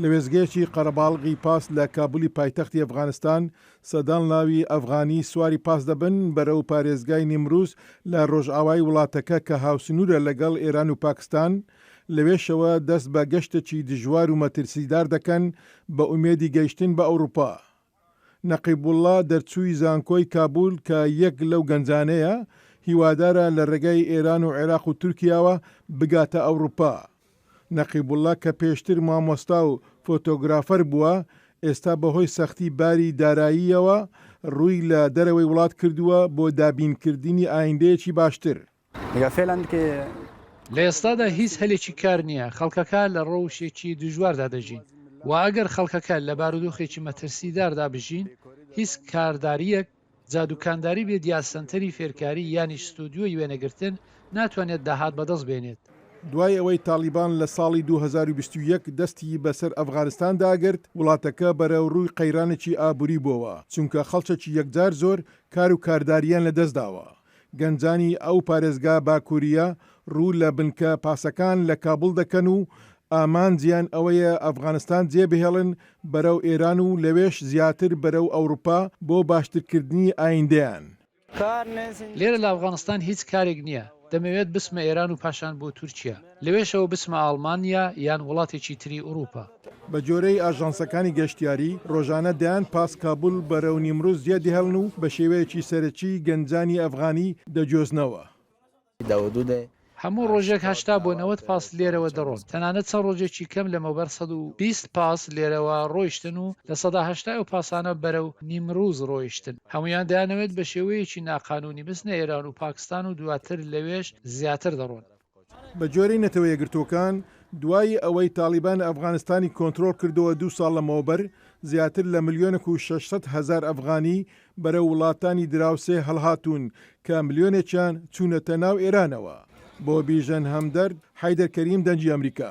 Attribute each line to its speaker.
Speaker 1: لە وێزگەیەکی قەرەباڵغی پاس لە کابولی پایتەختی ئەفغانستان سەدان لاوی ئەفغانی سواری پاس دەبن بەرەو پارێزگای نیمروز لە ڕۆژئاوای وڵاتەکە کە هاوسنوورە لەگەڵ ئێران و پاکستان لەوێشەوە دەست بە گەشتێکی دژوار و مەترسیدار دەکەن بە ئومێدی گەیشتن بە ئەوروپا. نەقیبوڵڵا دەرچووی زانکۆی کابول کە یەک لەو گەنجانەیە هیوادارە لە ڕێگای ئێران و عێراق و تورکیاوە بگاتە ئەوروپا. نەقیبوڵڵا کە پێشتر مامۆستا و فۆتۆگرافەر بووە ئێستا بەهۆی سەختی باری داراییەوە ڕووی لە دەرەوەی وڵات کردووە بۆ دابینکردنی ئایندەیەکی باشتر.
Speaker 2: لە ئێستادا هیچ هەلێکی کار نییە، خەڵکەکە لە ڕەوشێکی دژواردا دەژین و ئەگەر خەڵکەکە لە بارودۆخێکی مەترسیداردا بژین هیچ کارداریەک جادوکانداری بێت یا سنتەری فێرکاری یانی ستودیۆی وێنەگرتن ناتوانێت داهات بەدەست بێنێت.
Speaker 1: دوای ئەوەی تالیبان لە ساڵی 2021 دەستی بەسەر ئەفغانستان داگرت وڵاتەکە بەرەو ڕووی قەیرانێکی ئابووری بووە چونکە خەڵچێکی یەکجار زۆر کار و کارداریان لەدەستداوە. گەنجانی ئەو پارێزگا باکووریە ڕوو لە بنکە پاسەکان لە کابل دەکەن و ئامانجیان ئەوەیە ئەفغانستان جێبهێڵن بەرەو ئێران و لەوێش زیاتر بەرەو ئەوروپا بۆ باشترکردنی ئایندەیان.
Speaker 2: لێرە لە ئەفغانستان هیچ کارێک نییە، دەمەوێت بسمە ئێران و پاشان بۆ تورکیا، لەوێشەوە بسمە ئەڵمانیا یان وڵاتێکی تری ئوروپا.
Speaker 1: بە جۆرەی ئاژانسەکانی گەشتیاری ڕۆژانە دەیان پاس کابل بەرەو نیمروز زیادی هەڵن و بە شێوەیەکی سەرەکی گەنجانی ئەفغانی دەجۆزنەوە.
Speaker 2: هەموو ڕۆژێک 80 بۆ 90 پاس لێرەوە دەڕۆن، تەنانەت چەند ڕۆژێکی کەم لەمەوبەر 120 پاس لێرەوە ڕۆیشتن و لە 180 پاسانە بەرەو نیمروز ڕۆیشتن. هەمویان دەیانەوێت بە شێوەیەکی ناقانونی بچنە ئێران و پاکستان و دواتر لەوێش زیاتر دەڕۆن.
Speaker 1: بە جۆرەی نەتەوە یەکگرتوەکان دوای ئەوەی تالیبان ئەفغانستانی کۆنتڕۆڵ کردەوە 2 ساڵ لەمەوبەر زیاتر لە 1,600,000 ئەفغانی بەرەو وڵاتانی دراوسێ هەڵهاتوون کە ملیۆنێکیان چوونەتە ناو ئێرانەوە. بۆ بیژەن هەمدەرد حەیدەر کەریم دەنجی ئەمریکا.